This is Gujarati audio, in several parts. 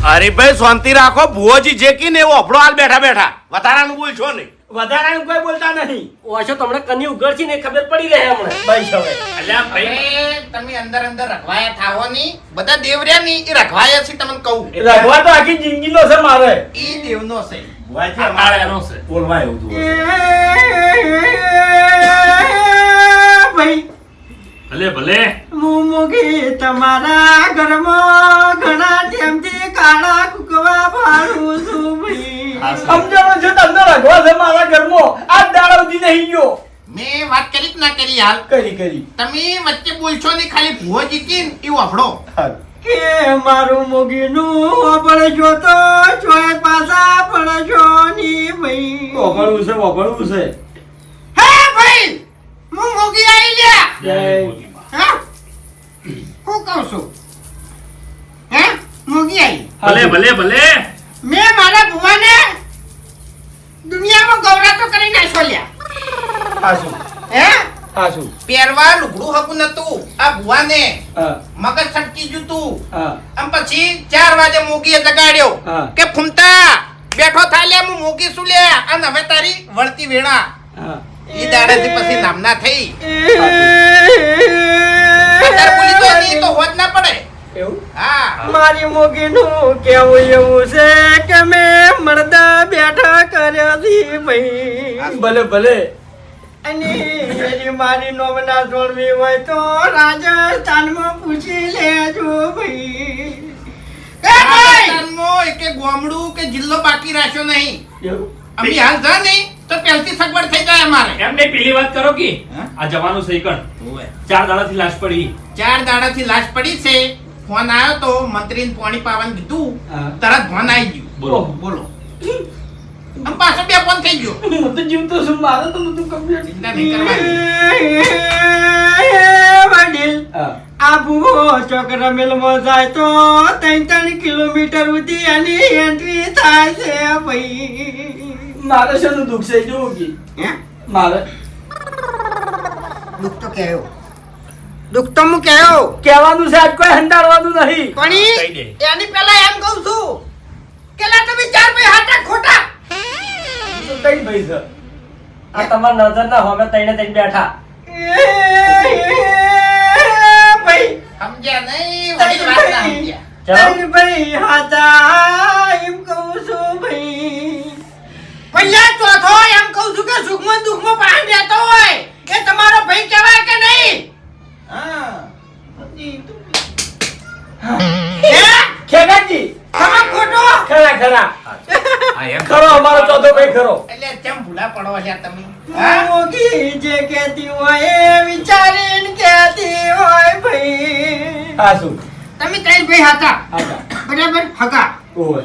અરે ભાઈ શાંતિ રાખો ભુવોજી જે કી ને એવું અફડો હાલ બેઠા બેઠા વધારાનું બોલશો નહીં. વધારાનું કોઈ બોલતા નહીં. ઓછો તમને કની ઉઘડશી ને ખબર પડી રહે હમણાં. બસ હવે અલ્યા ભાઈ તમે અંદર અંદર રખવાયા થાવો ની બધા દેવર્યા ની એ રખવાયા છે તમને કહું રઘવા તો આખી જિંદગીનો છે મારે. ઈ દેવનો છે ભુવાજી આ કાળાનો છે. બોલવા એવું તું ભાઈ ભલે ભલે હું મોગી તમારા ઘરમાં ઘણા ટાઈમથી કાળા કુકવા ભાડું છું ભાઈ. સમજાણો છે તમને રઘવા છે મારા ઘરમાં આ દાડા સુધી નહીં ગયો. મેં વાત કરી કે ના કરી હાલ કરી તમે વચ્ચે બોલશો ની ખાલી ભુવોજી કી એવું અફડો કે મારું મોગીનું પડશો તો ચોય પાછા પડશો ની ભાઈ. વગળવું છે હે ભાઈ હું મોગી આવી લ્યા જય હા હું કહું છું હે મોગી આવી ભલે ભલે ભલે મેં મારા ભુવાને દુનિયામાં ગૌરવ તો કરી નાખ્યો લ્યા હાસુ હે હાસુ પહેરવા લુગડું હકું નતું આ ભુવાને હા મગજ છટકી જતું હા આમ પછી 4 વાગે મોગીએ જગાડ્યો હા. કે ફૂમતા બેઠો થા લે હું મોગી શું લે અને હવે તારી વળતી વેણા હા ઈ દાડાથી પછી નામના થઈ અત્યારે બોલી તો નહીં તો હોજ ના પડે એવું હા મારી મોગીનું કેવું એવું છે કે મેં મરદા બેઠા કર્યા છે ભાઈ. ભલે ભલે અને એની મારી નોમના જોડવી હોય તો રાજસ્થાનમાં પૂછી લેજો ભાઈ. એ રાજસ્થાનમાં એકે ગામડું કે જિલ્લો બાકી રાખ્યો નહીં એવું અમે હાલ જા નહીં તો પહેલથી સગવડ થઈ જાય અમારે એમને પેલી વાત કરો કે હા? આ જવાનું છે કણ 4 દાડાથી લાશ પડી 4 દાડાથી લાશ પડી છે ફોન આવ્યો તો મંત્રીને પાણી પાવાનું કીધું હા. તરત ફોન આવી ગયું બોલો. બોલો આમ પાછો 2 ફોન થઈ ગયો હું તો જીવતો છું મારે તો નતું કમ્પ્લીટ ચિંતા નહીં કરવાની વડીલ હા આ ભૂવો ચોક રમેલમાં જાય તો 3 કિલોમીટર સુધી એની એન્ટ્રી થાય છે ભાઈ. મારે શેનું દુઃખ છે જોવું કે હે મારે દુઃખ તો કહેવો દુઃખ તો હું કહેવો કહેવાનું છે આજ કોઈ હંતાડવાનું નહીં પણ કહી દે. એની પહેલા એમ કહું છું કે લા તમે 4 ભાઈ હાટા ખોટા તો કઈ ભાઈ છે આ તમારા નજર ના હવે તઈને તઈને બેઠા. ભાઈ સમજ્યા નહીં વળી વાત ના સમજ્યા તને ભાઈ હાટા એમ કહું છું ભાઈ. પહેલા ચોથો એમ કહું છું કે સુખમાં દુઃખમાં પાણી રહેતો હોય એ તમારો ભાઈ કહેવાય કે નહીં? હે? ખેગાજી તમે ખોટો ખરા ખરા હા એમ ખરો અમારો ચોથો ભાઈ ખરો એટલે કેમ ભૂલા પડો છે તમે મોગી જે કહેતી હોય એ વિચારીને કહેતી હોય ભાઈ. હાસુ તમે 3 ભાઈ હતા આકા બરાબર હકા ઓય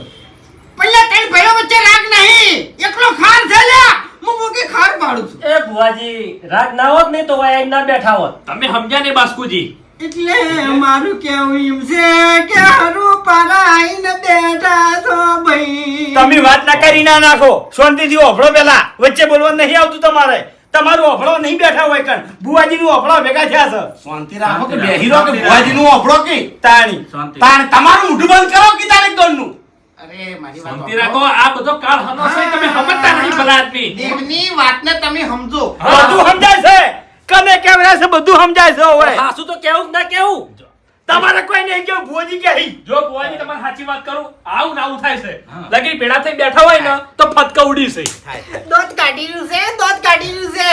પહેલા 3 ભાઈઓ વચ્ચે રાગ નહીં એકલો ખાર છે લ્યા હું મોગી ખાર પાડું છું એ ભુવાજી રાત ના હોત નહીં તો વાય ના બેઠા હોત. તમે સમજ્યા ને બાસ્કુજી એટલે મારું કેવું એમ છે કે હરું પરાઈને બેઠા છો ભાઈ. તમે વાત ના કરી ના નાખો શાંતિથી ઓફળો પેલા વચ્ચે બોલવાનું નહીં આવતું તમારે તમારું ઓફળો નહીં બેઠા હોય કણ બુવાજી નું ઓફળો ભેગા થયા છે શાંતિ રાખો કે બેહી રહો કે ભુવાજીનું અફડો કે તાણી શાંતિ તમારું મોઢું બંધ કરો કે તારીખ દોડનું અરે મારી વાત શાંતિ રાખો આ બધો કાળ હનો છે તમે સમજતા નહીં ભલા આદમી દેવની વાતને તમે સમજો બધું સમજાય છે કને કેમ રહેશે બધું સમજાય છે હવે સાસુ તો કેવું કે ના કેવું. તમારે કોઈ નહીં કેવું ભુવાજી કે જો ભુવાજી તમારે સાચી વાત કરું આવું ને આવું થાય છે લગી ભેડા થઈ બેઠા હોય ને તો ફટકા ઉડી છે દોત કાઢીલું છે દોત કાઢીલું છે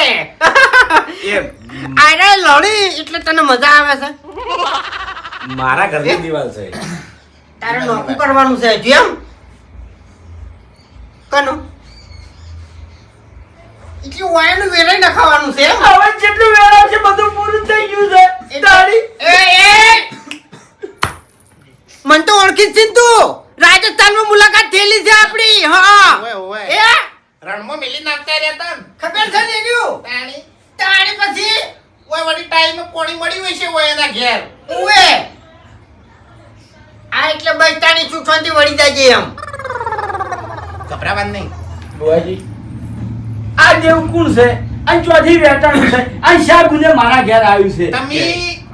એમ આરે લડી એટલે તને મજા આવે છે મારા ઘરની દિવાલ છે તારે નોકું કરવાનું છે હજુ એમ કનો એટલે વાયનું વેરાઈ નખાવાનું છે એમ? હવે જેટલું વેરાવ છે બધું પૂરું થઈ ગયું છે તાળી એ મન તો ઓળખી જ છે ને તું રાજસ્થાનમાં મુલાકાત થયેલી છે આપણી હા ઓય ઓય એ રણમાં મેલી નાખતા રહ્યા તન ખબર છે ને એનું તાણી તાણી પછી ઓય વળી ટાઈમે કોણી મળી હોય છે ઓય એના ઘેર ઉએ આ એટલે બસ તાણી છૂટવાથી વળી જાય એમ ગભરાવાનું નહીં બુવાજી આ દેવ કોણ છે આ ચોથી વેટાણ છે આ શા ગુને મારા ઘેર આવ્યું છે તમે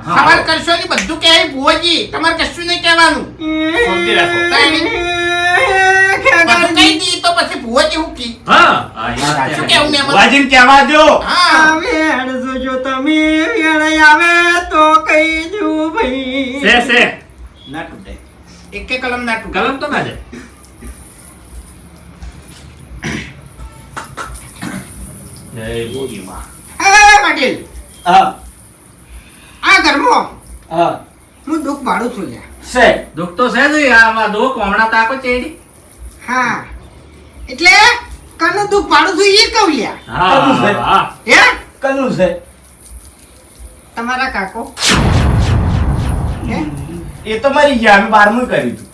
સવાલ કરશો ને બધું કહે ભુવાજી તમારે કશું નહીં કહેવાનું શાંતિ રાખો તાણી બધું કહી દી તો પછી ભુવાજી હું કી હા હા, એ વાત શું છે. કેવું મેમન વાજીને કહેવા દ્યો. હા વેણ જોજો તમે વેણ આવે તો કહી દઉં ભાઈ છે ના તૂટે. એકે કલમ ના તૂટે. કલમ તો ના જાય. જય બોગી માં. એ વડીલ હા આ ઘરમાં હા હું દુઃખ પાડું છું લ્યા છે. દુઃખ તો છે જ આમાં દુઃખ હમણાં તાકો ચેડી. હા એટલે કનું દુઃખ પાડું છું એ કહું લ્યા કનું છે? હા હે કનું છે? તમારા કાકો હે એ તો મરી ગયા. અમે 12મું કર્યું હતું.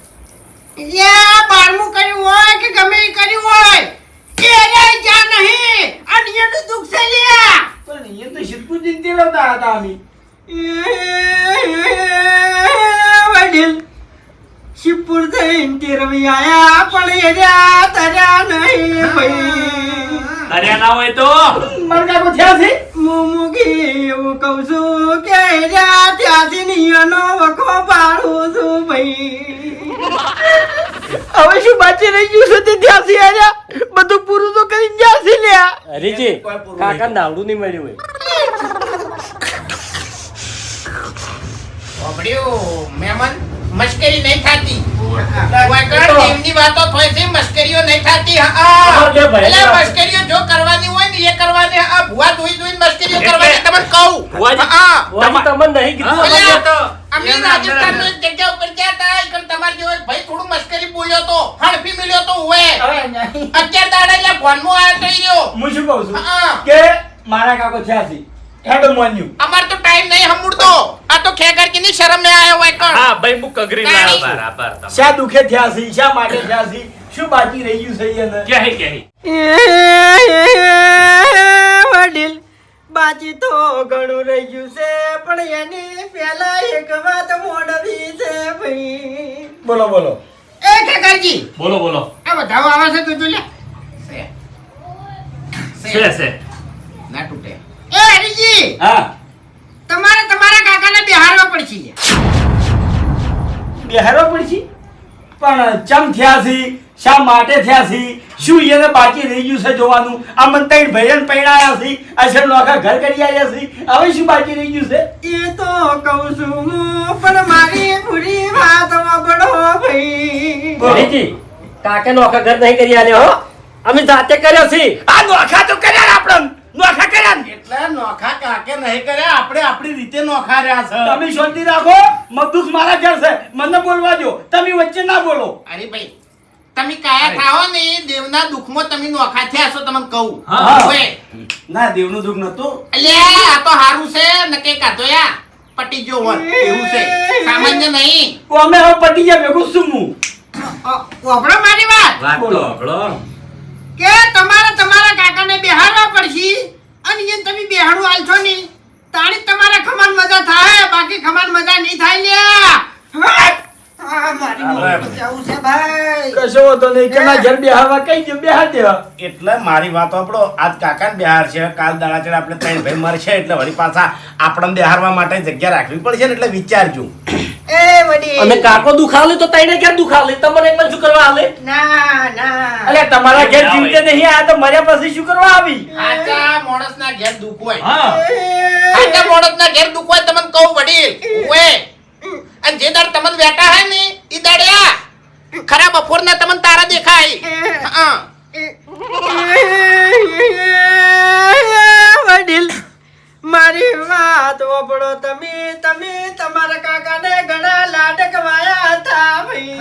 યા 12મું કર્યું હોય કે ગમે એ કર્યું હોય કે રે જ્યાં નહીં અને એનું દુઃખ છે લ્યા પણ એ તો શીતકુ જીનતી લાવતા હતા અમે. વડીલ શિવપુર થઈને તેરવી આયા પણ એર્યા તર્યા નહીં ભાઈ તાર્યા ના હોય તો મારા કાકો થયા છે? મુમુગી એવું કહું છું કે એર્યા ત્યાંથી નિયનો વખો પાડું છું ભાઈ હવે શું બાકી રહી ગયું છે તે ત્યાંથી આર્યા બધું પૂરું તો કરીને જ્યાંથી લ્યા હરીજી કાકા નાવડું નહીં મળ્યું હોય ઓબડ્યું મેમન મશ્કરી નહીં થાતી વાકણ દેવની વાતો થોય છે મશ્કરીઓ નહીં થાતી હા બે ભાઈ એટલે મશ્કરીઓ જો કરવાની હોય ને એ કરવાની આ ભુવા જોઈ જોઈને મશ્કરીઓ કરવાની તમને કહું ભુવાજી, હા વાજી તમને નહીં કીધું હા. અમારે? તો અમે એમના રાજસ્થાનની એક જગ્યા ઉપર ગયા હતા એકણ તમાર જેવો એક ભાઈ થોડું મશ્કરી બોલ્યો તો હડફી મળ્યો તો હોય અત્યાર દાડા એટલે ભોનમાં આવ્યો તો ઈ રહ્યો હું શું કહું છું હા. કે મારા કાકો થયા છે. હેડો મોન્યું. અમાર તો ટાઈમ નહીં હમુડતો આ તો ખેગર કે ની શરમ મે આયો હોય કણ હા ભાઈ હું કગરી લાવ્યો બરાબર તમે. શા દુખે થયા છે? શા માટે થયા છે? શું બાકી રહી ગયું છે એને? કહે વડીલ બાજી તો ઘણું રહી ગયું છે પણ એની પહેલા એક વાત મોડવી છે ભાઈ બોલો બોલો. એ ખેકરજી બોલો બોલો. આ બધાઓ આવે છે તું લે છે ના તૂટે એ હરીજી હા તમારે તમારા કાકાને બિહારવા પડશે બેહારવા પડશે. પણ ચમ થયા છે? શા માટે થયા છે? શું એને બાકી રહી ગયું છે જોવાનું? આ મન ત્રણ ભાઈઓને પરણાયા છે. આ છે નોખા ઘર કરી આવ્યા છે. હવે શું બાકી રહી ગયું છે? એ તો કહું છું હું પણ મારી પૂરી વાત વાપરો ભાઈ હરીજી કાકે નોખા ઘર નહીં કરી આલ્યો હો અમે જાતે કર્યો છે આ નોખા તો કર્યા ને આપણે. નોખા કર્યા ને. એટલે નોખા કાકે નહીં કર્યા આપણે આપણી રીતે નોખા રહ્યા છે તમે શાંતિ રાખો. મગદુખ મારા ઘર છે. મને બોલવા દો. તમે વચ્ચે ના બોલો. અરે ભાઈ તમે કાયા થાઓ ને દેવના દુઃખમાં તમે નોખા થયા છો તમને કહું હા. ઓય, ના દેવનું દુઃખ નતું. અલ્યા આ તો હારું છે નકે કાતો યા પટી ગયો હોત એવું છે સામાન્ય નહીં તો અમે હવે પટી ગયા ભેગું શું હું? વાપરો મારી વાત વાત તો હંભળો. કે તમારે તમારા કાકાને બેહારવા પડશે અને એ તમે બેહાડું આલશો નહીં તાણી જ તમારા ખમાન મજા થાય બાકી ખમાન મજા નહીં થાય લ્યા આ મારી મોત જાવું છે ભાઈ કશો વાંધો નહીં. કેના ઘર બેહારવા કઈ દે બેહાર દેવા. એટલે મારી વાત આપણો આજ કાકાને બિહાર છે કાલ દાડા ચડે આપણે ત્રણ ભાઈ મરશે એટલે વળી પાછા આપણને બિહારવા માટે જગ્યા રાખવી પડશે ને એટલે વિચારજો. એ વડી અમે કાકો દુખાલે તો તઈને ક્યાં દુખાલે તમને એક શું કરવા આલે ના ના અલ્યા તમારા ઘેર જીવતે નહીં આયા તો મર્યા પછી શું કરવા આવી? આચા માણસના ઘેર દુઃખ હોય હા આચા માણસના ઘેર દુઃખ હોય તમને કહું વડીલ ઓય અને જે દાડ તમને બેઠા હે ને ઈ દાડ્યા ખરા બપોરના તમને તારા દેખાય હા વડીલ મારી વાત વાપરો તમે તમારા કાકાને ઘણા લાડકવાયા હતા ભાઈ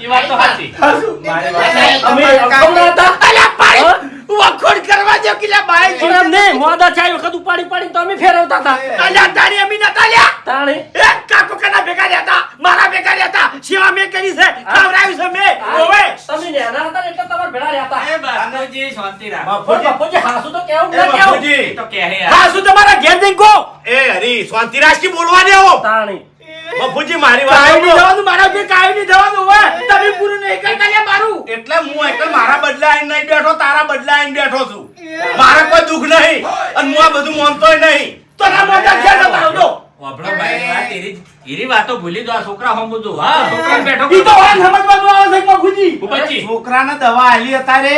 એ વાત તો સાચી. મારી વાત. અમે અકમ ના હતા અલ્યા પાડી વખોડ કરવા દો કિલા બાઈ. પણ એમ નહીં મોદા ચાય વખત ઉપાડી પાડી તો અમે ફેરવતા હતા અલ્યા તારી અમી નતા લ્યા. તાણે એ કાકો કના ભેગા રહ્યા હતા. મારા ભેગા રહ્યા હતા. સેવા મેં કરી છે. ખવડાવ્યું છે મેં. ઓવે. તમે નેના હતા ને એટલે તમારે ભેળા રહ્યા હતા એ બાપુજી શાંતિ રાખો. પણ બાપુજી હાસુ તો કેવું એ ના કેવું બાપુજી, એ તો કહે યાર. હા શું તમારા ઘેર જઈને કહો. એ હરી શાંતિ રાખી બોલવા દેવો. તાણી બાપુજી મારી કાંઈ વાત નહીં સાંભળો. જવાનું મારા ઘેર કાંઈ નહીં જવાનું હોય. તમે પૂરું નહીં કરતા લ્યા મારું. એટલે હું એકલ મારા બદલે આઈને નહીં બેઠો તારા બદલે આઈને બેઠો છું. મારે કોઈ દુઃખ નહીં અને હું આ બધું માનતોય નહીં. તો ના મોટા ઘેર જતા રહો છો. વાપરો ભાઈ વાત એરી વાતો ભૂલી દો. આ છોકરા સમજો. હા છોકરા બેઠો ઈ તો વાન સમજવાનું આવે છે બાપુજી ભૂપતજી છોકરાને દવા આલી અત્યારે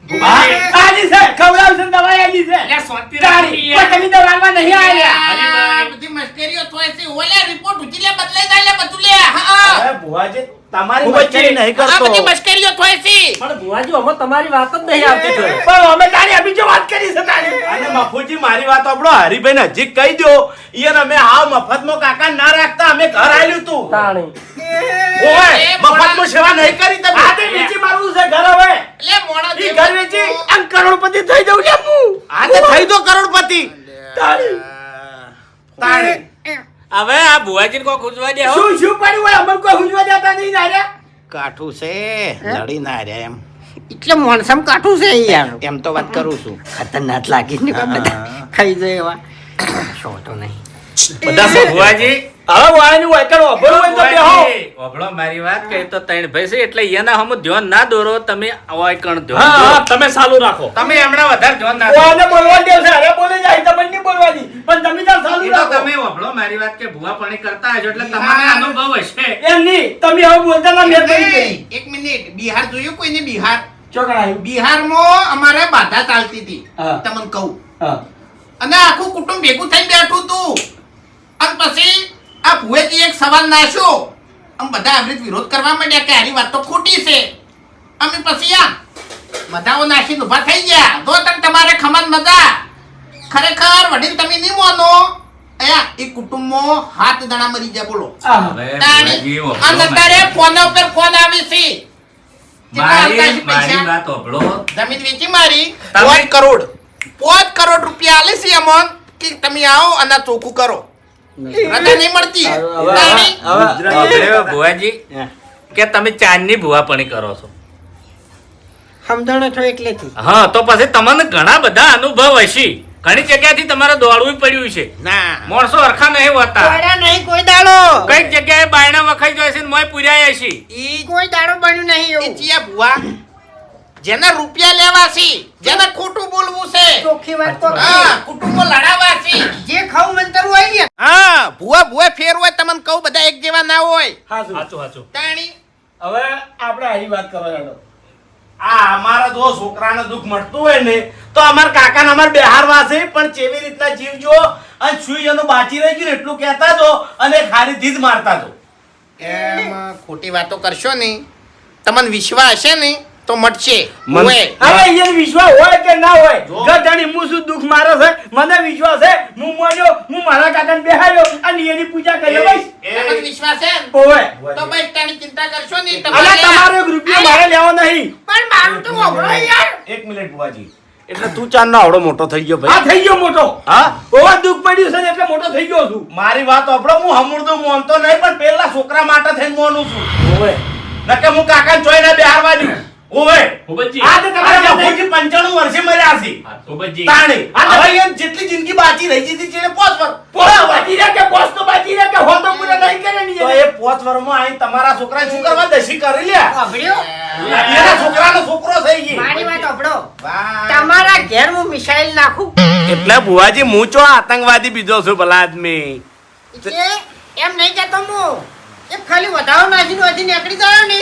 ભૂપતજી આલી છે ખવડાવશે ને દવાઈ આલી છે એટલે શાંતિ તાળી, રાખો પણ તમે દવા આલવા નહીં આલ્યા આ બધી મશ્કરીઓ થોય છે ઓલે રિપોર્ટ ઉચી લે બદલાઈ જાય લે બધું લે હા અરે ભુવાજી તમારી ભુવાજી, મશ્કરી નહીં આ કરતો બધી મશ્કરીઓ થોય છે પણ ભુવાજી અમે તમારી વાત જ નહીં આવતી તો પણ અમે તારી અભી જો વાત કરી છે તારી અને બાપુજી મારી વાત આપણો હરીભાઈ નજીક કહી દો ઈયન અમે હાવ મફતમાં કાકા ના રાખતા અમે ઘર આલ્યું તું તાણી ઓય એ મફતમાં સેવા નહીં કરી તમે આ તે વેચી મારવું છે ઘર હવે એટલે મોણા ઈ ઘર વેચી આમ કરોડપતિ થઈ જવું છે હું આ તે થઈ દો કરોડપતિ તારી તાળી હવે આ ભુવાજીને કોઈ ખુશવા દે હો શું શું પડ્યું હોય અમને કોઈ હુજવા દેતા નહીં નાર્યા કાઠું છે લડી ના રહ્યા એમ એટલે મોણસમ કાઠું છે યાર એમ તો વાત કરું છું ખતરનાક લાગી ને બધા ખાઈ જાય એવા શોટો નહીં બધા ભુવાજી હવે વાયનું વાયકણ વાપરવું હોય તો બેહો ઓભળો મારી વાત કહી તો ત્રણ ભાઈ છે એટલે એના હમ ધ્યાન ના દોરો તમે વાયકણ હા ધ્યાન હા દોરો. તમે ચાલુ રાખો તમે હમણાં વધારે ધ્યાન ના દોરો. ઓને બોલવા દેવ છે અરે બોલે જાય તમને નહીં બોલવાની પણ તમે તાર ચાલુ એ તો રાખો તમે ઓભળો મારી વાત કે ભુવા પાણી કરતા હશો એટલે તમને અનુભવ હશે એમ નહીં તમે હવે બોલતા ના મેં કરી એક મિનિટ બિહાર જોયું કોઈને બિહાર ચોકણ આવ્યું બિહારમાં અમારે બાધા ચાલતી હતી હા. તમને કહું હા અને આખું કુટુંબ ભેગું થઈને બેઠું તું અને પછી આ ભુવેજી એક સવાલ નાખ્યો આમ બધા અમૃત વિરોધ કરવા માંડ્યા કે આરી વાત તો ખોટી છે અમે પછી આ બધાઓ નાખીને ઊભા થઈ ગયા જો તમે તમારે ખમણ મજા ખરેખર વડીલ તમે નહીં માનો અયા એ કુટુંબમાં 7 જણા મરી ગયા બોલો આહા. હવે તાણી. ભુવાજી, ઓભળો અને અત્યારે ફોન ઉપર ફોન આવે છે કેટલા આવતા છે મારી મારી પૈસા? વાત ઓભળો જમીન વેચી મારી તમે- 5 કરોડ 5 કરોડ રૂપિયા આલે છે અમોન કે તમે આવો અને આ ચોખ્ખું કરો રજા નહીં મળતી તાણી. ઓભળ્યો ભુવાજી કે તમે ચાંદની ભુવાપણી કરો છો સમજણ છો એટલેથી હા તો પછી તમને ઘણા બધા અનુભવ હશે ઘણી જગ્યાથી તમારે દોડવું પડ્યું છે ના માણસો અરખા નહીં હોતા કોયડા નહીં કોઈ દાડો કઈક જગ્યાએ બાયણા વખાઈ જાય છે ને મોય પૂર્યા હશે ઈ કોઈ દાડો બન્યું નહીં એ એવું ચિયા ભુવા જેના રૂપિયા લેવા છે જેને ખોટું બોલવું છે ચોખ્ખી વાત તો હા કુટુંબો લડાવા છે જે ખાવ મંતર હોય ને હા ભુવા ભુવા ફેર હોય તમને કહું બધા એક જેવા ના હોય હાચું. સાચું સાચું તાણી હવે આપણે આની વાત કરવાનો આ અમારા જો છોકરાને દુઃખ મળતું હોય ને તો અમાર કાકાને અમાર બેહારવા છે પણ કેવી રીતના જીવજો અને સુઈ એનું બાચી રહી ગયું ને એટલું કહેતા જો અને ખાલી ધીજ મારતા જો એમ ખોટી વાતો કરશો ને તમને વિશ્વાસ હશે ને તો મટશે મન- હોય. હવે અહીંયા વિશ્વાસ હોય કે ના હોય જો. ગધાની હું શું દુઃખ મારે છે મને વિશ્વાસ છે હું મોજો હું મારા કાકાને બેહાડ્યો અને એની પૂજા કરી બસ તમને વિશ્વાસ છે ને? ઓવે તો બસ તાણી ચિંતા કરશો ને અને તમારો એક રૂપિયો મારે લેવો નહીં પણ મારું તો ઓભળો યાર એક મિનિટ બુવાજી એટલે તું ચાંદનો આવડો મોટો થઈ ગયો આ ભાઈ થઈ ગયો મોટો હા ઓવા દુઃખ પડ્યું છે ને એટલે મોટો થઈ ગયો છું મારી વાત આપણો હું હમુરદું મોનતો નહીં પણ પેલા છોકરા માટે થઈને મોનું છું ઓવે નકે હું કાકાને જોઈને બેહારવા દઉં ઓવે ભુપતજી આ તો તમારે આ બાપુજી 95 વર્ષે મર્યા છે હા, ભુપતજી તાણી હવે એમ જેટલી જિંદગી બાકી રહી જતી છે એને 5 વર્ષ પોસ બાકી રહે કે પોસ તો બાકી રહે કે હો તો પૂરા નહીં કરે ને તો એ 5 વર્ષમાં આઈને તમારા છોકરાને શું કરવા દશી કરી લ્યા ઓભળ્યો એના છોકરાનો છોકરો થઈ ગઈ મારી વાત ઓભળો વાહ. તમારા ઘેર હું મિસાઈલ નાખું એટલે બુવાજી હું ચો આતંકવાદી બીજો છું ભલા આદમી એટલે એમ નહીં કહેતો હું એ ખાલી વધારો નાખીને હજી નીકળી જાય ને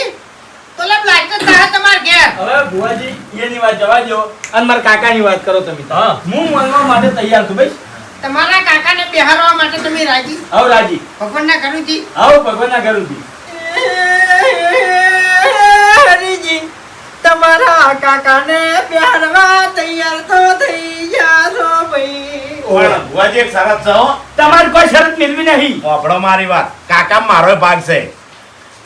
તો લેબ લાગતો જ થાય તમારા ઘેર હવે ભુવાજી એની વાત જવા દો અને મારા કાકાની વાત કરો તમે હા. હું માનવા માટે તૈયાર છું ભાઈ તમારા કાકાને બેહારવા માટે તમે રાજી આવ રાજી ભગવાનના ઘરેથી આવ ભગવાનના ઘરેથી હરીજી તમારા કાકાને બેહારવા તૈયાર તો થઈ ગયા છો ભાઈ પણ બુવાજી એક શરત છે હો તમારે કોઈ શરત મેળવી નહીં વાપડો મારી વાત કાકા મારો ભાગ છે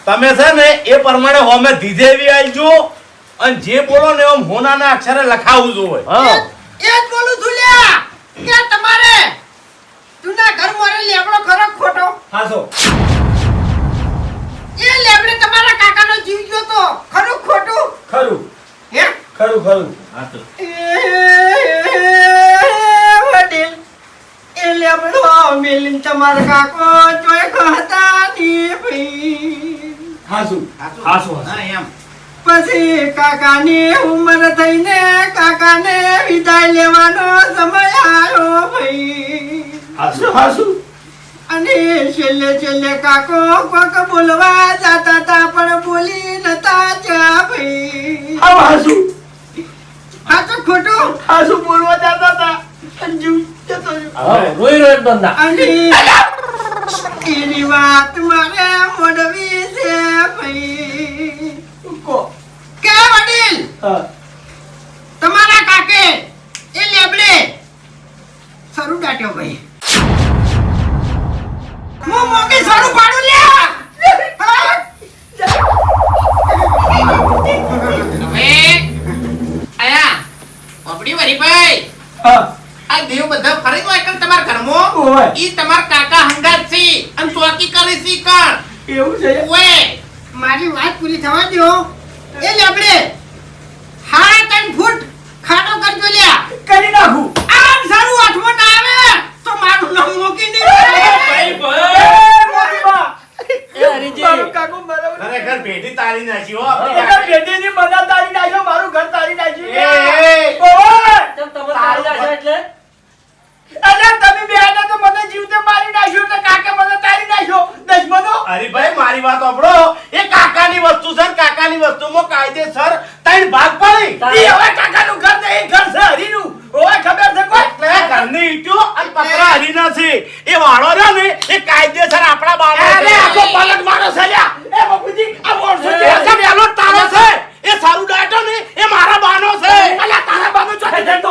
તમે છે ને એ પ્રમાણે હોમે ધીધે એવી આવજો અને જે બોલો ને એમ હોનાના અક્ષરે લખાવું જોવે હા એ જ બોલું છું લ્યા કે તમારે તુના ઘર મોરે લેબડો ખરો કે ખોટો હાસો એ લેબડે તમારા કાકાનો જીવ ગયો તો ખરું કે ખોટું ખરું હે ખરું ખરું હા તો વડીલ એ લેબડો મેલીન તમારા કાકો જોઈ કહતા ની ભાઈ હાસુ હાસો હા, એમ પછી કાકાની ઉંમર થઈને કાકાને વિદાય લેવાનો સમય આવ્યો ભાઈ હાસુ હાસુ અને છેલ્લે છેલ્લે કાકો કોક બોલવા જાતા તા પણ બોલી નતા આમ હાસુ હા તો ખોટું હાસુ બોલવા જતા હતા અને જીવ જતો રહ્યો. હા, રોઈ રોઈ બંધા. અને એની વાત મારે મોડવી છે ભાઈ કો કે વડીલ હા તમારા કાકે એ લેબડે સરું દાટ્યો ભાઈ હું મોગે સરું પાડું લે હવે આયા બાપડી વરીભાઈ હા આ દેવ બધા ફરી હોય કે તમારા ઘરમાં ઓય. ઈ તમારા કાકા હંગાત છે અને ચોકી કરી છે કણ એવું છે ઓય મારી વાત પૂરી થવા દો એ લેબડે 3.5 ફૂટ ખાડો કરજો લ્યા કરી નાખું આમ સારું હાથમાં ના આવે તો મારું નામ મૂકી દે ભાઈ, ભાઈ. એ મોટી બા. એ હરીજી. મારું કાકુ બરાબર. ખરેખર પેઢી તારી નાખી હો એના બેટીની મદદ તારી નાખ્યો, મારું ઘર તારી નાખ્યું. એ. ઓય! ચમ તમે તારી નાખો એટલે? અલ્યા તમે બે હતા તો મને જીવતે મારી નાખ્યો એટલે કાકે મને તારી નાખ્યો. દશમનો. હરીભાઈ મારી વાત સાંભળો એ કાકાની વસ્તુ છે ને કાકાની વસ્તુમાં કાયદેસર ત્રણ ભાગ પડી ઈ હવે કાકાનું ઘર નહીં, ઘર છે હરીનું. ઓય ખબર છે કોઈ? એટલે ઘરની ઈંટો અને પતરા હરીના છે એ વાળો રહ્યો ને એ કાયદેસર આપણા બાનો અરે આખો પલટ મારો છે લ્યા. એ બાપુજી આ બોલશો એ છે. સબ એલો જ તારો છે એ સારું ડાટો ને એ મારા બાનો છે અલ્યા તારા બાનો ચોથી જતો.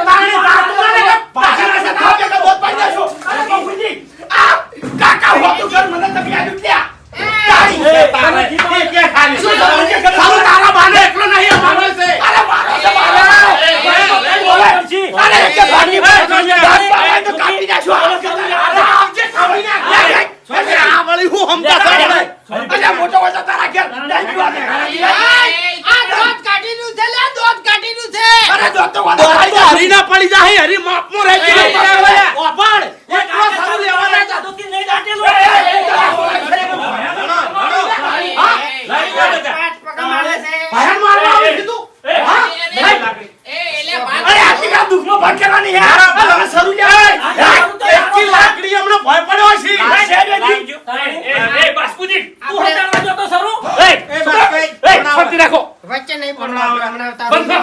તારી વાત મને પાછળ છે થાવ કે બોલ પાડી દેશો. અરે બાપુજી આ કાકા હોતું ઘર મને તમે આલ્યું ત્યાં. તારી એ તારે એ કે ખાલી શું તારું કે કરે? સારું તારા બાનો એકલો નહીં આ બાનો છે અરે મારો છે મારો. અરે એક ભાગી ભાગ પાડે તો કાપી નાખો. અરે આવજે ખાવી નાખ. આ વળી હું હમતા છે અલ્યા મોટો હોય તો તારા ઘેર ડાયરી વાત કરે. આ દોત કાઢીનું છે લે દોત કાઢીનું છે અરે દોસ્તો વાત તો હરી ના પડી જાય હરી માપમાં રહી જાય ઓપણ એકલો સારું લેવાના છે તો નહીં દાટેલો. પાંચ પગા મારે છે ભયન મારવા આવી કીધું હા એટલે વાત અરે આખી રાત દુખનો ભાગ કરવાની યાર. હવે શરૂ લે. એકી લાકડી અમને ભય પડ્યો છે બાસ્કુજી, તું હટાડવા જતો સરું? શાંતિ રાખો. વચ્ચે નહીં પડવાનું હમણાં બંધ તારું કર.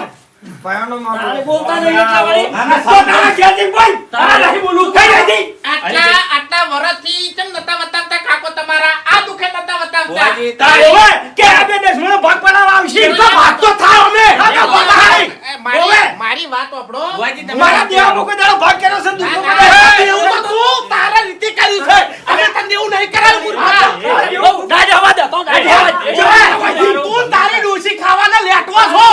ભયાનો તારે મામલો બોલતા નહીં એટલા વળી. તો તારા ઘેરથી કોઈ તારા નહીં બોલું કઈ નથી. આટલા વર્ષથી ચમ નતા બતાવતા કાકો તમારા આ દુખે નતા બતાવતા તારે ઓય કે આ બે દસમનો ભાગ પડાવવા આવશે. તો ભાગ તો થાવ અમે. આ તો પડાય. મારી વાત સાંભળો મારા દેવામાં કોઈ દાડો ભાગ કર્યો છે દુખનો ના, પડાય. એવું તો તું તારા રીતે કર્યું છે અને તને એવું નહીં કરાયું મૂર્ખા. બહુ ગાડી હવા દે, તો ગાડી હવા દે. તું તારી ડોસી ખાવાના લેટવા છો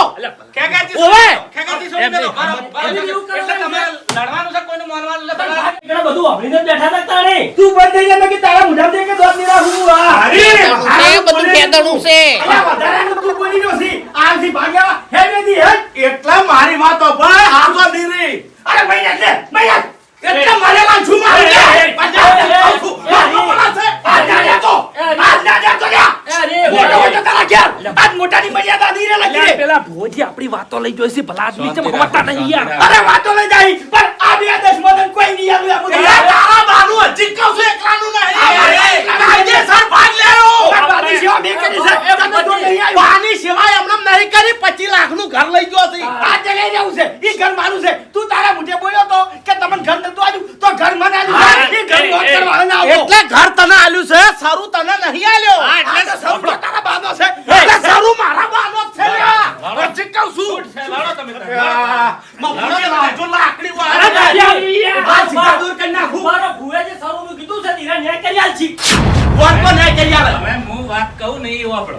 ખેગાજી ઓવે! ખેગાજી એમ છોડી નહીં. દો એમ એવું કરે એટલે તમારે લડવાનું છે, કોઈનું માનવાનું નથી. એકડા બધું વાપરીને જ બેઠા હતા તાણે. તું બંધ થઈ જા કે તારા મોઢા દે કે દોત નહીં રાખું. બધું કેદણું છે અલ્યા વધારાનું તું બોલી નો છી. આમથી ભાગ્યા હે બેદી હે. એટલે મારી વાતો ભાઈ હાલો નીરી અરે ભાઈ એટલે ભાઈ એટલે મારે વાંચું મારું છે પાછા આવું છું. મારો બોલા છે આ ના તો આ ના તો લ્યા. અરે મોટો હોય તો તારા ઘેર. આજ મોટાની મર્યાદા નહીં રે લખી દે. પેલા ભોજી આપણી વાતો લઈ જોઈશે, ભલા આદમી ચમ ખવાતા નહીં યાર. અરે વાતો લઈ જાય પણ આ બે દસમન કોઈ નહીં આલું એમ એ તારા બાનું હજી કહું છું એકલાનું નહીં કાયદેસર ભાગ લેવો બાની સેવા મેં કરી છે. તમે તો નહીં આવ્યો. પાણી સિવાય હમણાં નહીં કરી 25 લાખનું ઘર લઈ ગયો છે આ જગ્યાએ રહેવું છે. ઈ ઘર મારું છે. તું તારા મોઢે બોલ્યો તો કે તમને ઘર નતું આલ્યું તો ઘર મને આલ્યું. ઈ ઘર નોંધ કરવા ના આવો. એટલે ઘર તને આલ્યું છે સરું તને નહીં આલ્યો આ તો સૌ તો તારા બાનો છે. એટલે સરું મારા બાનો જ છે લ્યા. હજી કહું છું લડો તમે તાર. મફુજી લાવજો લાકડી અરે વાળા ગાડી આ સીધા દૂર કરી નાખું. મારો ભૂએ જે સરુનું કીધું છે ધીરે ન્યાય કરી આલછી. કોણ કોણ નહીં કરી આવે હવે હું વાત કહું ને એ વાપરો.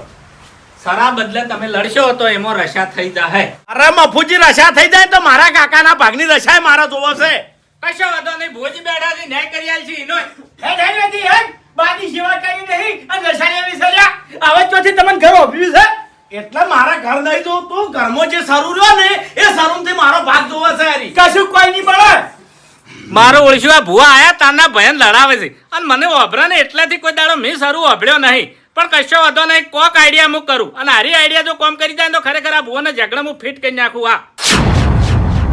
સરા બદલે તમે લડશો તો એમાં રશા થઈ જાહે. અરે મફુજી રશા થઈ જાય તો મારા કાકાના ભાગની રશાય મારા જોવો છે કશો વાંધો નહીં, ભોજી બેઠા છે, ન્યાય કરી આલશે એનો. હેડ હેડ વેતી હેડ. બાની સેવા કરી નહીં અને રસાયણ આવી છે લ્યા. હવે ચોથી તમને ઘર ઓભ્યું છે. એટલે મારા ઘર નહીં જો તું ઘરમાં જે સરું રહ્યો ને એ સરુંથી મારો ભાગ જોવો છે હરી કશું કોઈ નહીં પડે. મારો ઓળખ્યો આ ભુવા આયા તારના ભયન લડાવે છે અને મને વાભરા ને એટલાથી કોઈ દાડો મેં સારું વાભર્યો નહીં, પણ કશો વાંધો નહીં, કોક આઈડિયા હું કરું અને હારી આઈડિયા જો કોમ કરી જાય તો ખરેખર આ ભુવાને ઝઘડા હું ફિટ કરી નાખું. આ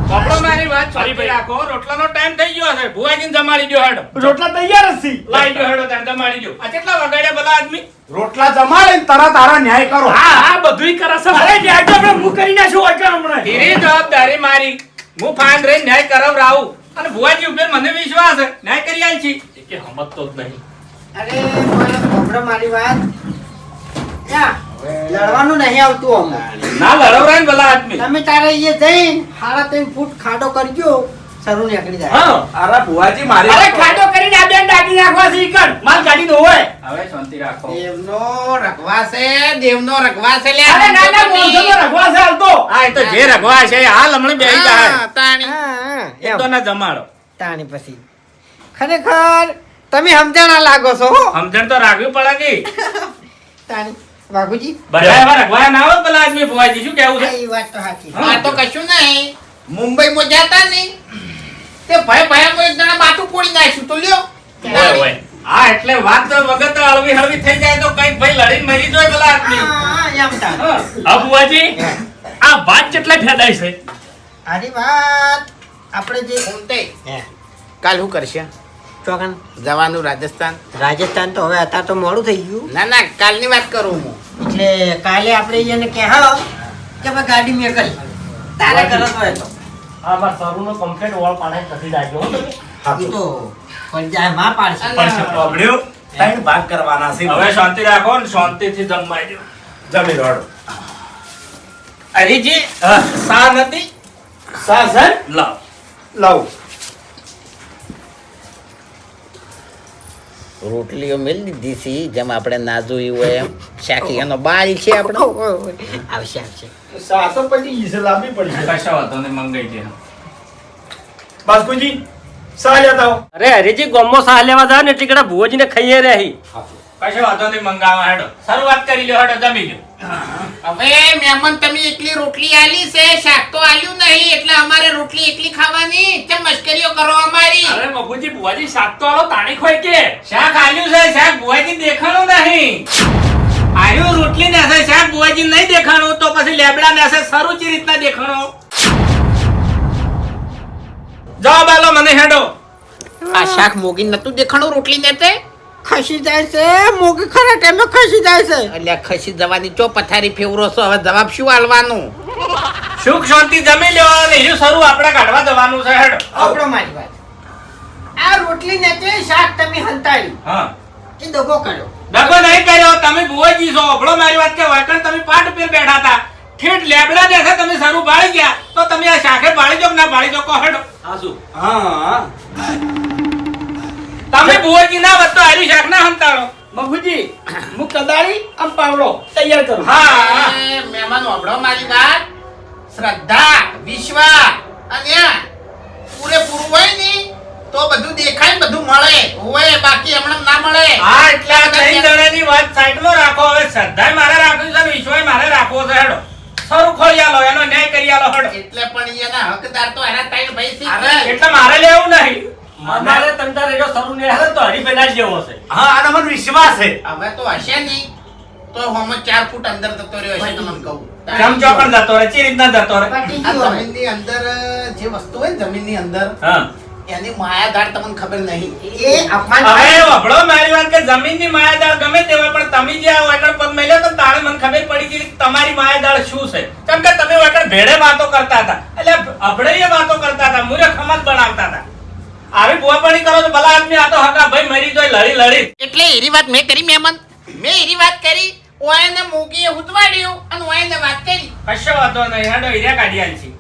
વાપરો મારી વાત સારી રાખો. રોટલાનો ટાઈમ થઈ ગયો છે, ભુવાજીને જમાડી દો હેડો. રોટલા તૈયાર જ છે. લાઈ દો હેડો, તાર જમાડી દો. આ કેટલા વગાડ્યા ભલા આદમી? રોટલા જમાડે ને તારા ન્યાય કરો. હા હા બધુંય કરે છે અરે ત્યાં તો આપણે હું કરી નાખ્યું હોય કે હમણાં. ધીરે જવાબદારી મારી હું ફાન રહીને ન્યાય કરાવરાવું અને ભુવાજી ઉપર મને વિશ્વાસ છે ન્યાય કરી આલ છી કે સમજતો જ નહીં. અરે મને સાંભળો મારી વાત યા, લડવાનું નહીં આવતું અમને. ના લડવરાય ને ભલા આદમી. તમે તારે અહીંયા જઈને 3.5 ફૂટ ખાડો કરજો, સરું નીકળી જાય. હા અરે ભુવાજી મારી અરે ખાટો કરીને આ બેન ડાકી નાખવા છે ઈ કણ. માલ ગાડી નો હોય. હવે શાંતિ રાખો. દેવનો રઘવા છે લે. અરે ના ના મોઢો રખવા છે હાલ તો. હા એ તો જે રઘવા છે એ હાલ હમણાં બેહી જાય હા, તાણી. હા, એ એમ. તો ના જમાડો. તાણી પછી ખરેખર તમે સમજણા લાગો છો હો. સમજણ તો રાખવી પડે કે તાણી બાબુજી બધા એવા રઘવા ના હોય પેલા આદમી ભુવાજી શું કેવું છે એ વાત તો સાચી. આ તો કશું નહીં. મુંબઈમાં જતા નહીં તે ભયામાં એક જણા માથું ફોડી નાખ્યું તો લ્યો. ઓય ઓય હા એટલે વાત તો વગર તો હળવી હળવી થઈ જાય તો કઈક ભાઈ લડીને મરી જાય પેલા આદમી. હા, એમ તાણ. હા. આ બુવાજી આ વાત કેટલા ફેદાય છે આની વાત આપણે જે ઊંટે. કાલ શું કરશે? ચોકન જવાનું રાજસ્થાન? રાજસ્થાન તો હવે અત્યારે તો મોડું થઈ ગયું, ના ના કાલની વાત કરું હું. એટલે કાલે આપણે એને કહેવો કે ભાઈ ગાડી મેં કરી તારે કરત હોય તો આ માર સરુનો કમ્પ્લીટ વોલ પાડે કસી દાજો હો તમે એ તો પણ જાય માં પાડશે. પડશે સાંભળ્યું? ત્રણ ભાગ કરવાના છે. હવે શાંતિ રાખો ને શાંતિથી જમવાઈ દો. જમી રોડ. હરીજી સા નથી સા સર લાવ. લાવ. રોટલીઓ મેલ દીધી છે જેમ આપણે ના જોયું હોય એમ. શાકી એનો બારી છે આપણો. આવશે આવશે. સા તો પછી ઈ છે લાંબી પડી છે. કશા વાંધો નહીં મંગાઈ દે. બાસ્કુજી સા લેતા આવો. અરે હરીજી ગોમો સાહ લેવા જાય ને એટલી કડા ભુવોજીને ખાઈએ રહી. કશો વાંધો નહીં મંગાવા હેડો. શરૂઆત કરી લ્યો હેડો જમી લ્યો. હવે મહેમાન તમે એકલી રોટલી આલી છે, શાક તો આલ્યું નહીં, એટલે અમારે રોટલી એકલી ખાવાની. કેમ મશ્કરીઓ કરો અમારી? અરે મફુજી બુવાજી શાક તો આલો તાણીખ હોય કે શાક આલ્યું છે શાક ભુવાજી દેખાણું નહીં. આલ્યું રોટલી ને છે શાક ભુવાજી નહીં દેખાણું તો પછી લેબડા ને છે સરુચી રીતના દેખાણું. જવાબ આલો મને હેડો. આ શાક મોગી નતું દેખાણું રોટલી ને તે? ખસી જાય છે મોગી ખરા ટાઈમે ખસી જાય છે. અલ્યા ખસી જવાની ચો પથારી ફેવરો છો. હવે જવાબ શું આલવાનું? સુખ શાંતિ જમી લ્યો અને હીરું સરું આપણે કાઢવા જવાનું છે હેડો. આપણો મારી વાત આ રોટલી ને તે શાક તમે હંતાડ્યું હા એ દગો કર્યો. દગો નહીં કર્યો. તમે ભુવાજી છો અભળો મારી વાત કે વાકણ તમે પાટ ઉપર બેઠા હતા ઠેઠ લેબડા ને છે તમે સરું બાળી ગયા તો તમે આ શાખે બાળી દો કે ના બાળી દો કહો હેડો. આ શું હા તમે ભુવાજી ના વત તો આરી શાક ના હંતાડો. મફુજી હું કદાળી આમ પાવડો તૈયાર કરું. હા એ મહેમાન સાંભળો મારી વાત. શ્રદ્ધા વિશ્વાસ અને પૂરેપૂરું હોય ને તો બધું દેખાય ને બધું મળે હોય, બાકી હમણાં ના મળે. હા એટલે આ ત્રણ જણાની વાત સાઈડમાં રાખો. હવે શ્રદ્ધાય મારે રાખવી છે ને વિશ્વાય મારે રાખવો છે હેડો. સરું ખોલી આલો એનો ન્યાય કરી આલો હેડો. એટલે પણ એના હકદાર તો એના ત્રણ ભાઈ છે. અરે એટલે મારે લેવું નહીં. અમારે તંતા રેડો સરું ને હાલે તો હરીફેના જ જેવો છે. હા આનો મને વિશ્વાસ છે. હવે તો હશે નહીં તો હમ 4 ફૂટ અંદર જતો રહ્યો હશે તમને કહું. ચમચો પણ જતો રહે ચી રીતના જતો રહે. પટી આ ગયો હવે. જમીનની અંદર જે વસ્તુ હોય ને જમીનની અંદર હા એની માયાધાર તમને ખબર નહીં. એ અપમાન હવે થાય. વભળો મારી વાત કે જમીનની માયાદાળ ગમે તેવા પણ તમે જે આ વાકડ પગ મેલ્યો તો તારે મને ખબર પડી ગઈ કે તમારી માયાદાળ શું છે. કેમ કે તમે વાકડ ભેડે વાતો કરતા હતા એટલે અભડે વાતો કરતા હતા મૂરે ખમત બનાવતા હતા. આવી ભુવાપણી કરો તો ભલા આદમી આ તો હકા ભાઈ મરી જોઈ લડી લડી. એટલે એરી વાત મેં કરી મહેમાન. મેં એરી વાત કરી ઓયને મોગીએ ઉતવાડ્યું અને ઓયને વાત કરી. કશો વાંધો નહીં હેડો હીરા કાઢી આલશી.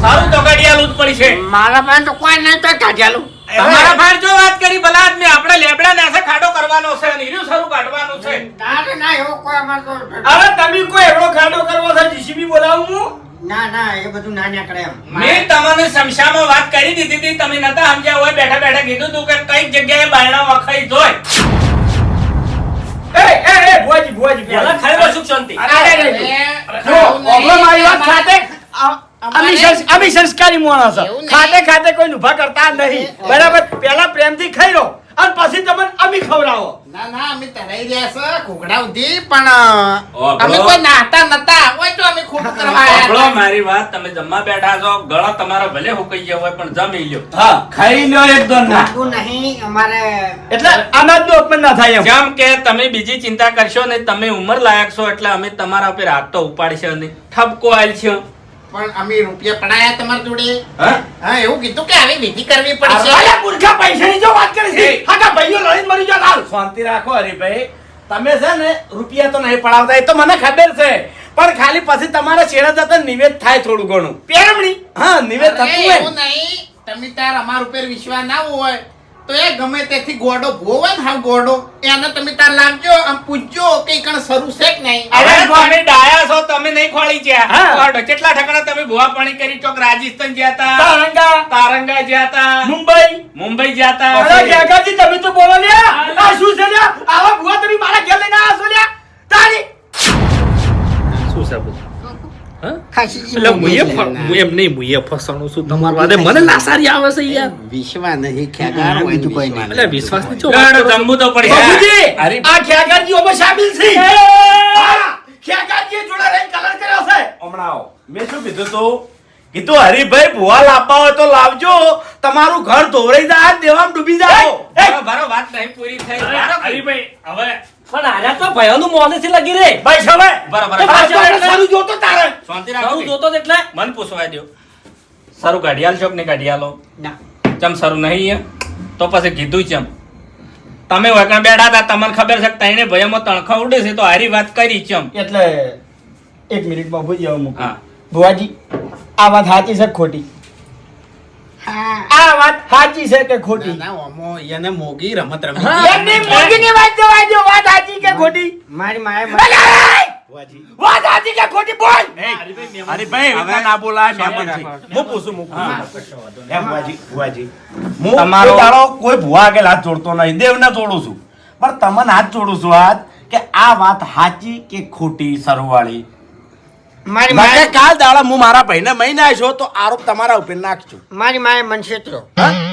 સારું તો કાઢી આલું જ પડી છે. મારા પાસે તો કોઈ નહીં તો કાઢ્યાલું. તમારા ભાર જો વાત કરી ભલા આદમી આપણે લેબડા નાસે ખાડો કરવાનો છે અને હીરું સારું કાઢવાનું છે. તારે ના એવો કોઈ અમારે તો હવે તમે કોઈ એવડો ખાડો કરવો છે જીસીબી બોલાવું હું? ના ના એ બધું ના નીકળે એમ. મેં તમને સમશામાં વાત કરી દીધી હતી તમે નતા સમજ્યા હોય બેઠા બેઠા કીધું તું કે કઈ જગ્યાએ બાયણા વખાઈ જોય. એ ભુવાજી પેલા ખાઈ સુખ શાંતિ. જો ઓગળો મારી વાત ખાતે અમે સંસ્કારી માણસ છે. એવું નહીં. ખાતે ખાતે કોઈ ઊભા કરતા નહીં બરાબર. પહેલા પ્રેમથી ખાઈ લો અને પછી તમને અમે ખવડાવો. ના ના અમે તરાઈ રહ્યા છે ઘોઘડા ઉધી પણ ઓબળો. અમે કોઈ નાતા નતા હોય તો અમે ખોટું કરવા સાંભળો આયા મારી વાત, તમે જમવા બેઠા છો, ગળો તમારો ભલે હુકાઈ ગયો હોય પણ જમી લ્યો. હા, ખાઈ લ્યો એક દોન ના. ખાતું નહીં અમારે. એટલે અનાજનું અપમાન ના થાય એમ. જેમ કે તમે બીજી ચિંતા કરશો ને, તમે ઉંમર લાયક છો એટલે અમે તમારા ઉપર હાથ તો ઉપાડશે નહીં, ઠપકો આલ છે. પણ અમે રૂપિયા પડાયા તમારી જોડે. હા? હા એવું કીધું કે આવી વિધિ કરવી પડશે. અરે મૂર્ખા, પૈસાની જો વાત કરે છે. હા, કા ભાઈઓ લડીને મરી જાત હાલ. શાંતિ રાખો હરીભાઈ. તમે છે ને રૂપિયા તો નહીં પડાવતા, એ તો મને ખબર છે, પણ ખાલી પછી તમારા છેડા જતા નિવેદ થાય થોડું ઘણું. પેરમણી. હા, નિવેદ અરે, થતું હોય. એવું નહીં. તમે તાર અમાર ઉપર વિશ્વાસ ના હોય તો એ ગમે તેથી ગોડો ભૂવો હોય ને, હા ગોડો એને તમે તાર લાવજો આમ પૂછજો કે ઈ કણ શરૂ છે કે નહીં. હવે તમે ડાયા છો, તમે નહીં ખોળી ગયા. હા. ખોડો. કેટલા ઠકડા તમે ભૂવા પાણી કરી ચોક રાજસ્થાન ગયા તા, તારંગા, તારંગા ગયા તા, મુંબઈ. મુંબઈ ગયા તા. અરે કાકાજી, તમે તો બોલો લ્યા. આ શું છે લ્યા? આવા ભૂવા તમે મારા ઘેર લઈને આવ્યા છો લ્યા? તારી. શું છે બધું? ખાસી એટલે હું એમ નહીં, મુએ ફસાણું છું તમારા વાદે, મને લાસારી આવે છે યાર. વિશ્વાસ નહીં ખેગાર હોય બીજું કોઈ નહીં. એટલે વિશ્વાસની ચો વાત કરો છો? જમવું તો પડશે. બાપુજી, અરે. આ ખેગારજીઓમાં શામિલ છે. હા, ખેગારજીએ જોડે રહીને કલર કર્યો છે. હમણાં આવો. મેં શું કીધું તું? કીધું હરીભાઈ ભૂવા લાવવા હોય તો લાવજો, તમારું ઘર ધોવરાઈ જાય, દેવામાં ડૂબી જાઓ. બરો, બરો, વાત નહીં પૂરી થઈ. બરો, હરીભાઈ, હવે પણ આના તો ભયોનું મોં નથી લગી રે. ભાઈ સવાય. બરાબર. એ પાછો એટલે સારું જોતો તારે. શાંતિ સૌ રાખો. જોતો જ એટલે મન પૂછવા દો. સારું કાઢી આલશો કે નહીં કાઢી આલો? ના. ચમ સારું નહીં એમ? તો પછી કીધું ચમ. તમે વગણ બેઠા હતા, તમને ખબર છે કે તઈને ભયમાં તણખા ઉડે છે તો હારી વાત કરી ચમ. એટલે એક મિનિટમાં ભૂલી જાવ મૂકું. હા. ભુવાજી, આ વાત સાચી છે કે ખોટી? હા. આ વાત સાચી છે કે ખોટી? ના, ના, ઓમો એને મોગી રમત રમી. એમની મોગીની વાત જવા દો. વાત સાચી કે ખોટી? મારી માએ વાત સાચી કે ખોટી બોલ. હરીભાઈ એવી ના બોલાય, મહેમાન છે. હું પૂછું, હું પૂછું. એમ ભુવાજી, હું તમારો- કોઈ દાડો કોઈ ભુવા આગળ હાથ જોડતો નહીં, દેવને જોડું છું, પણ તમને હાથ જોડું છું હાથ કે આ વાત સાચી કે ખોટી સરવાળી. મારી મારે માએ કાલ દાડા હું મારા ભાઈને મહિને આવ્યો તો આરોપ તમારા ઉપર નાખજો. મારી માએ મન છેતરો.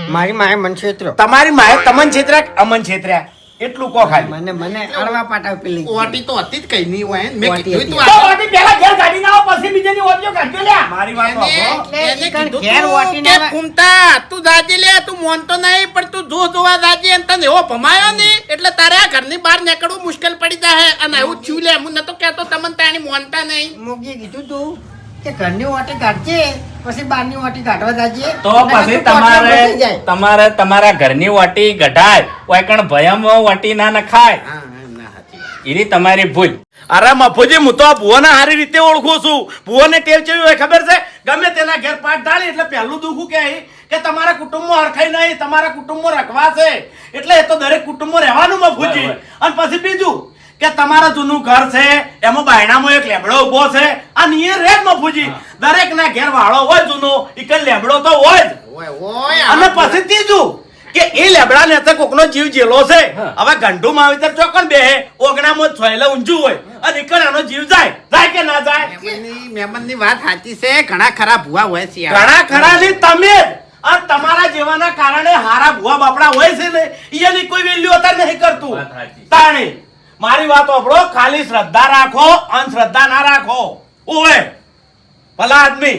મારી માએ મન છેતરો. તમારી માએ તમને છેતર્યા કે અમન છેતર્યા એટલું કો ખાલી. મને અડવા પાટા પેલી ઓટી તો હતી જ કઈ નહીં હોય ને. મેં ઓટી કીધું તું હતી. તો આ- વાટી પહેલા ઘેર કાઢીને આવો, પછી બીજાની ઓટીઓ કાઢજો લ્યા. મારી વાત એને- સાંભળો. એને એટલે કીધું ઘેર તું ઓટીને કે આવે. ફૂમતા, તું જાજી લે, તું મોનતો નહીં પણ તું જો જોવા જાજી અને તને એવો ભમાયો ને એટલે તારે આ ઘરની બહાર નીકળવું મુશ્કેલ પડી જાય. અને એવું થયું લે, હું નતો કહેતો તમને તાણી મોનતા નહીં. મોગીએ કીધું તું કે ઘરની ઓટી કાઢજે પછી બહારની ઓટી કાઢવા જાજે. તો નકર પછી તું કોઠિયા તમારે બસી જાય. તમારે તમારા ઘરની વાટી ગઢાય, કોઈ કણ ભયમાં વાટી ના નખાય. હા, હા, ના, સાચી વાત. એની તમારી ભૂલ. અરે મફુજી, હું તો આ ભુવાને સારી રીતે ઓળખું છું. ભુવાને ટેવ કેવી હોય ખબર છે? ગમે તેના ઘેર પાટ ઢાળી એટલે પહેલું દુખું કે તમારા કુટુંબમાં હરખાઈ નહીં, તમારા કુટુંબમાં રખવા છે, એટલે એ તો દરેક કુટુંબમાં રહેવાનું મફુજી. બરાબર. અને પછી બીજું કે તમારા જૂનું ઘર છે, એમાં બાયણામાં એક લેબડો ઉભો છે, અને એ રે જ મફુજી. દરેક ના ઘેર વાળો હોય જૂનો, ઈ કઈ લેબડો તો હોય જ. ઓય, ઓય, અને પછી ત્રીજું કે એ લેબડા ને કોકનો જીવ જેલો છે. હા. હવે ગંઢુ માવીતર ચોકન બેહે, ઓગણામાં જ છોયલે ઊંચું હોય, અને ઈકણ એનો જીવ જાય કે ના જાય? મહેમાનની વાત સાચી છે. ઘણા ખરા ભૂવા હોય છે યાર. ઘણા ખરા ની તમે જ. આ તમારા જેવાના કારણે હારા ભુવા બાપડા હોય છે ને, એની કોઈ વેલ્યુ અત્યારે નહીં કરતું. વાત સાચી. તાણે મારી વાત સાંભળો, ખાલી શ્રદ્ધા રાખો, અંધશ્રદ્ધા ના રાખો. ઓવે ભલા આદમી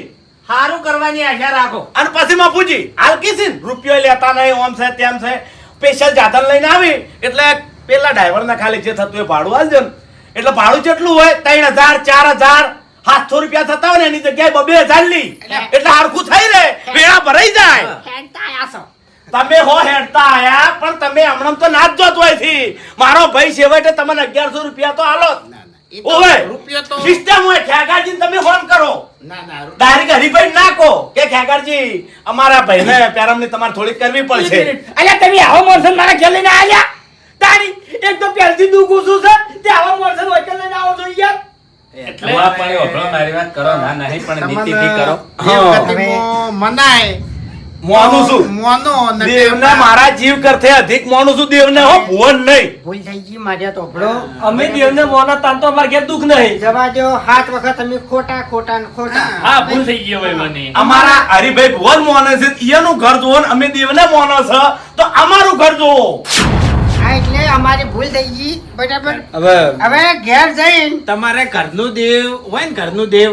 સારું કરવાની આશા રાખો. અને પછી મફુજી હાલકી છે ને, રૂપિયો લેતા નહીં, ઓમ છે તેમ છે, સ્પેશિયલ જાતન લઈને આવી એટલે પેલા ડ્રાઈવરને ખાલી જે થતું એ ભાડું આલજો ને. એટલે ભાડું કેટલું હોય? 3000, 4000, 700 રૂપિયા થતા હોય ને એની જગ્યાએ 2000 લી, એટલે હરખું થઈ રહે, વેળા ભરાઈ જાય. હેડતા આયા છો. તમે હો હેડતા આયા, પણ તમે હમણાં તો ના જ જોત હોય થી. મારો ભાઈ છેવટે તમને 1100 રૂપિયા તો આલો જ. ના, ના, ઈ તો ઓવે રૂપિયો તો સિસ્ટમ હોય, ખ્યાગારજીને તમે ફોન કરો, ના, ના, ડાયરેક્ટ હરીભાઈ નાખો કે ખ્યાગારજી અમારા ભાઈને પેરામણી તમારે થોડીક કરવી પડશે. અલ્યા તમે આવો મોરસન મારા ઘેર લઈને આવ્યા? તારી એક તો પહેલથી દુખું છું છે, તે આવા મોરસન વચન લઈને આવો છો યાર. એટલે ભૂવા પાણી વાપરો, મારી વાત કરો. ના નહીં પણ તમને નીતિથી કરો. એ વખતે મો મનાય મોનું છું મોનો ને દેવને મારા જીવ કરતે અધિક મોનું છું દેવને હો ભુવન નહીં ભૂલ થઈ ગઈ મારે તો ભળો અમે દેવને મોના તાન તો અમારે ઘેર દુઃખ નહીં. જવા દો 7 વખત અમે ખોટા ખોટા ને ખોટા હા ભૂલ થઈ ગઈ હવે મને અમારા હરિભાઈ ભુવન મોને છે એનું ઘર જોવો ને અમે દેવને મોનો છે તો અમારું ઘર જોવો. હા એટલે અમારી ભૂલ થઈ ગઈ બરાબર હવે હવે ઘેર જઈને તમારે ઘરનું દેવ હોય ને ઘરનું દેવ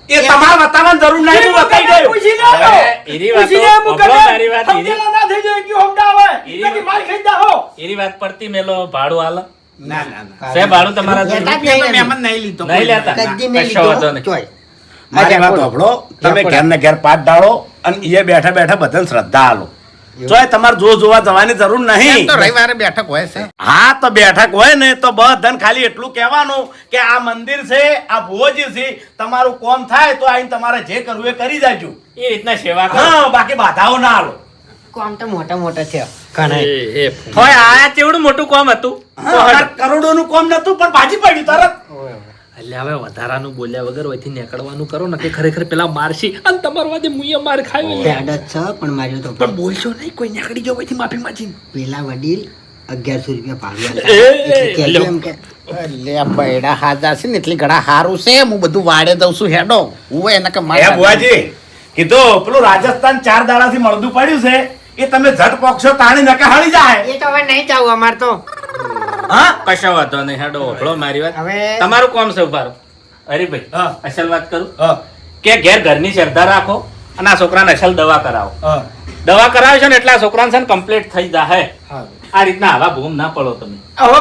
એ તમારે બતાવવાની જરૂર નહીં, હું બતાવી દઉં. પૂછી લો તો. હવે એરી વાતો પૂછી લે, હું અભરો કદાચ તારી વાત એરી. સમજેલા ના થઈ જાય કે હમણાં આવે. એરી નક્કી માર ખાઈ જા હો. એરી વાત પડતી મેલો ભાડું હાલ ના ના ના છે ભાડું તમારા જોડે? લેતા જ નહીં મહેમાન નહીં લીધો નહીં લેતા કદી નહીં કશો વાંધો લીધો નહીં. ચોય મારી વાત સાંભળો, તમે ઘેર ને ઘેર પાઠ ડાળો અને એ બેઠા બેઠા બધાને શ્રદ્ધા આલો. જોય તમારે જોવા જવાની જરૂર નહીં. તો રવિવારે બેઠક હોય છે હા તો બેઠક હોય ને તો બધાને ખાલી એટલું કહેવાનું કે આ મંદિર છે, આ ભુવોજી છે, તમારું કોમ થાય તો આઈને તમારે જે કરવું એ કરી જાજો. એ રીતના સેવા કરો. હા, બાકી બાધાઓ ના આલો. કોમ તો મોટા મોટા છે હોય આ કેવડું મોટું કામ હતું કરોડોનું કોમ નતું પણ ભાજી પડ્યું તરત. એટલે હવે વધારાનું બોલ્યા વગર વહીથી નીકળવાનું કરો ને કે ખરેખર પેલા મારશી અને તમારા વાદે મુઈએ માર ખાયો લે. આદત છે પણ માર્યો તો પણ બોલશો નહીં, કોઈ નીકળી જાવ વહીથી માફી માંગી. પેલા વડીલ 1100 રૂપિયા ભાડું એ, એટલે કહેજો એમ કે એટલે આ બૈડા હાજા છે ને એટલે ઘણા હારું છે હું બધું વાડે દઉં છું હેડો હું એને કે એ ભુવાજી કીધું પેલું રાજસ્થાન 4 દાડાથી મળદું પડ્યું છે એ તમે ઝટ પોકશો તાણી નકા હળી જાય. એ તો હવે નહીં જાવ અમાર તો હા કશો વાંધો નહીં હેડો ઓઢળો મારી વાત હવે તમારું કોમ છે ઉભારો હરીભાઈ હા. અસલ વાત કરું હા, કે ઘેર ઘરની શ્રદ્ધા રાખો અને આ છોકરાને અસલ દવા કરાવો. હા. દવા કરાવશો ને એટલે આ છોકરાને છે ને કમ્પ્લીટ થઈ જાય. હા. આ રીતના આવા ભૂમ ના પડો તમે. હવે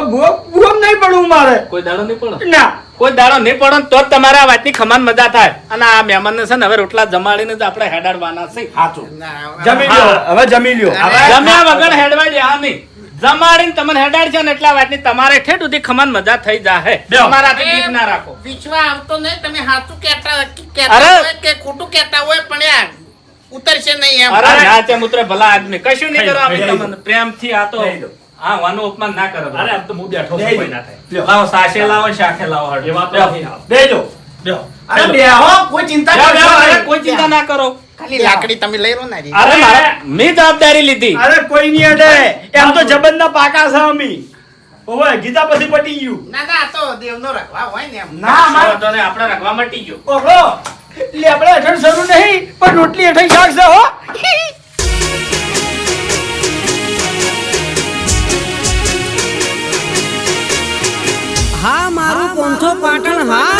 ભૂમ નહીં પડવું મારે કોઈ દાડો નહીં પડો. ના કોઈ દાડો નહીં પડો ને તો જ તમારા આ વાતની ખમાન મજા થાય. અને આ મહેમાનને છે ને હવે રોટલા જમાડીને જ આપણે હેડાડવાના છે. સાચું. જમી લ્યો હવે જમી લ્યો જમ્યા વગર હેડવા દેવા નહીં. જમાડીને તમને હેડાડશો ને એટલા વાતની તમારે ઠેઠ સુધી ખમાન મજા થઈ જાય. તમારાથી બીક ના રાખો. વિશ્વા આવતો નહીં તમે સાચું કહેતા અરે! હોય કે ખોટું કહેતા હોય પણ યાર ઉતરશે નહીં એમ અરે ના તે મુત્રે ભલા આદમી કશું નહીં કરો આપણે લઈ લો. તમને પ્રેમથી આ તો લઈ લો. હા વાનું અપમાન ના કરો. અરે આમ તો હું બેઠો છું, કોઈ ના થાય. લ્યો. લાવો સાસે લાવો શાખે લાવો હળો. એ વાત લ્યો. નથી હાલ. બેજો. બેહો. અરે બેહો, કોઈ ચિંતા લ્યો, કરશો લ્યો, અરે નહીં. કોઈ ચિંતા ના કરો. ખાલી લાકડી તમે લઈ લો ને હજી. અરે મારા મેં જવાબદારી લીધી. અરે કોઈ નહીં અડે એમ તો જબરના પાકા છે અમી ઓવે ગીતા પછી પટી ગયું ના ના આ તો દેવનો રખવા હોય ને એમ ના, અમારે તો ને આપણે રખવા મટી ગયો. ઓહો એટલે આપણે અઠણ શરૂ નહીં પણ રોટલી અઠણ શાક છે હો હા મારું 500 પાટણ હા